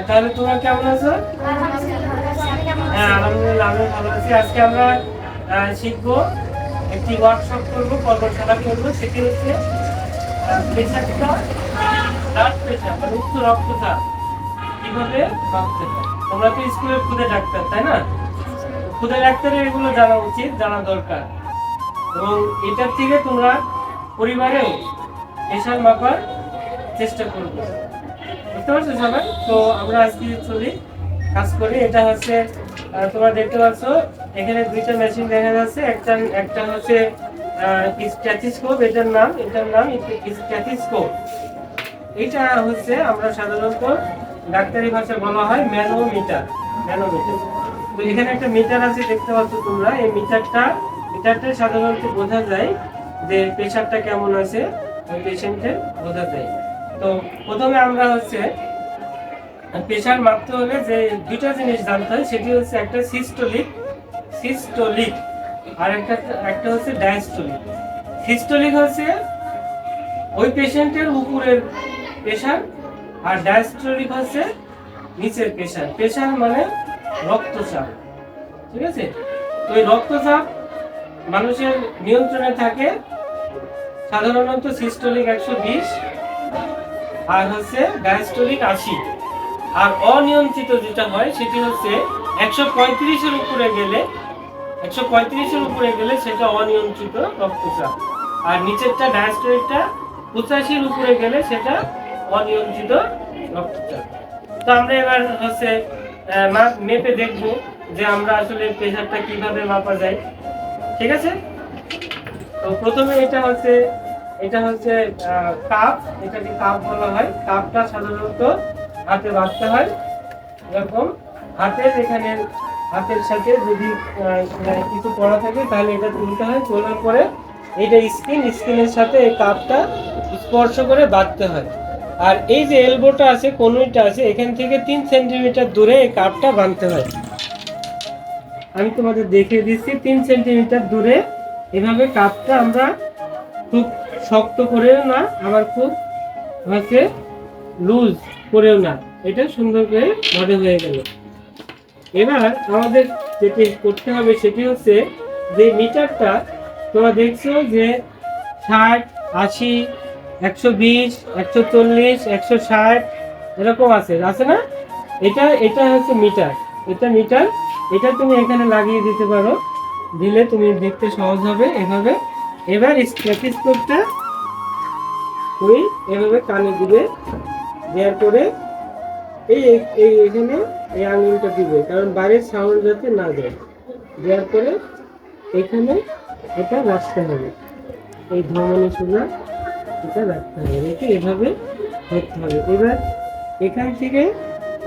তাহলে তোমরা কেমন আছো? হ্যাঁ, আলহামদুলিল্লাহ আমি ভালো আছি। আজকে আমরা শিখবো, একটি ওয়ার্কশপ করবো, কর্মশালা করবো। সেটি হচ্ছে প্রেশারটা, ব্লাড প্রেশার মানে উচ্চ রক্তচাপ কিভাবে মাপতে হয়। তোমরা তো স্কুলের খুদে ডাক্তার, তাই না? খুদে ডাক্তারের এগুলো জানা উচিত, জানা দরকার। এবং এটার থেকে তোমরা পরিবারেও প্রেশার মাপার চেষ্টা করবে। বুঝতে পারছো সবাই? তো আমরা আজকে চলি, কাজ করি। এটা হচ্ছে তোমরা দেখতে পাচ্ছ এখানে দুইটা মেশিন দেখা যাচ্ছে। একটা একটা হচ্ছে স্ট্যাথোস্কোপ, এটার নাম স্ট্যাথোস্কোপ। এটা হচ্ছে আমরা সাধারণত ডাক্তারি ভাষায় বলা হয় ম্যানোমিটার। ম্যানোমিটার। তো এখানে একটা মিটার আছে, দেখতে পাচ্ছ তোমরা। এই মিটারটা সাধারণত বোঝা যায় যে প্রেশারটা কেমন আছে ওই পেশেন্টের, বোঝা যায়। তো প্রথমে আমরা হচ্ছে প্রেশার মাপতে হলে যে দুইটা জিনিস জানতে হয়, সেটি হচ্ছে একটা সিস্টোলিক আর একটা হচ্ছে ডায়াস্টোলিক। সিস্টোলিক হচ্ছে ওই পেশেন্টের উপরের প্রেশার, আর ডায়াস্টোলিক হচ্ছে নিচের প্রেশার। প্রেশার মানে রক্তচাপ, ঠিক আছে? তো এই রক্তচাপ মানুষের নিয়ন্ত্রণে থাকে সাধারণত সিস্টোলিক 120 আর হচ্ছে ডায়াস্টোলিক 80। আর অনিয়ন্ত্রিত যেটা হয় সেটি হচ্ছে 135-এর উপরে গেলে সেটা অনিয়ন্ত্রিত রক্তচাপ। আর নিচেরটা ডায়াস্টোলিকটা 85-এর উপরে গেলে সেটা অনিয়ন্ত্রিত রক্তচাপ। তো আমরা এবার হচ্ছে মেপে দেখব যে আমরা আসলে প্রেশারটা কিভাবে মাপা যায়, ঠিক আছে? তো প্রথমে এটা হচ্ছে কাপ, এটাকে কাপ বলা হয়। কাপটা সাধারণত হাতে বাঁধতে হয় এরকম। হাতের সাথে যদি কিছু পড়া থাকে তাহলে এটা তুলতে হয়। তোলার পরে এটা স্কিনের সাথে এই কাপটা স্পর্শ করে বাঁধতে হয়। আর এই যে এলবোটা আছে, কনুইটা আছে, এখান থেকে 3 সেন্টিমিটার দূরে এই কাপটা বাঁধতে হয়। আমি তোমাদের দেখিয়ে দিচ্ছি। 3 সেন্টিমিটার দূরে এভাবে কাপটা আমরা খুব শক্ত করেও না, আবার খুব হচ্ছে লুজ করেও না, এটা সুন্দর করে বাঁধা হয়ে গেল। এবার আমাদের যেটি করতে হবে সেটি হচ্ছে যে মিটারটা তোমরা দেখছো যে 60, 80, 120, 140, 160 এরকম আছে না? এটা হচ্ছে মিটার। এটা তুমি এখানে লাগিয়ে দিতে পারো, দিলে তুমি দেখতে সহজ হবে এভাবে। এবার স্টেথোস্কোপটা তুমি এভাবে কানে দিবে, দেওয়ার পরে এই এখানে এই আঙুলটা দিবে, কারণ বাইরের সাউন্ড যাতে না যায়। দেওয়ার পরে এখানে এটা রাখতে হবে, এই ধমনী সোজা এটা রাখতে হবে, রেখে এভাবে ধরতে হবে। এবার এখান থেকে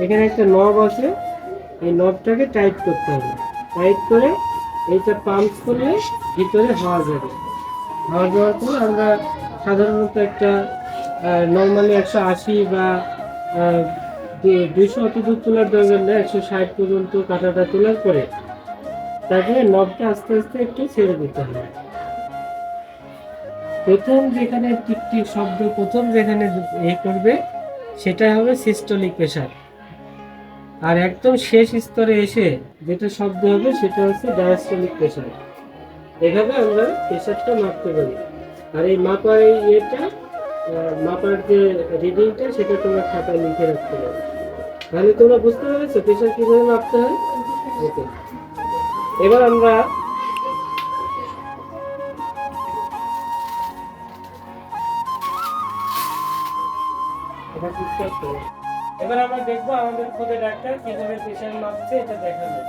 এখানে একটা নব আছে, এই নবটাকে টাইট করতে হবে। টাইট করে এইটা পাম্প করলে ভিতরে হাওয়া যাবে। হাওয়া যাওয়ার পর আমরা সাধারণত একটা নর্মালি 180 বা 200 অত দূর তোলার দরকার নেই, 160 পর্যন্ত কাঁটাটা তোলার পরে তারপরে নবটা আস্তে আস্তে একটু ছেড়ে দিতে হবে। প্রথম যেখানে টিকটিক শব্দ প্রথম যেখানে করবে সেটা হবে সিস্টোলিক প্রেশার। আর একদম শেষ স্তরে এসে যেটা শব্দ হবে সেটা হচ্ছে ডায়াস্টোলিক প্রেশার। এভাবে আমরা প্রেশারটা মাপতে পারি। আর এই মাপার মাপার যে রিডিংটা সেটা তোমরা খাতায় লিখে রাখতে পারো। তাহলে তোমরা বুঝতে পেরেছো প্রেশার কিভাবে মাপতে হয়। ওকে, এবার আমরা দেখবো আমাদের খুদে ডাক্তার কিভাবে প্রেশার মাপছে, এটা দেখাবো।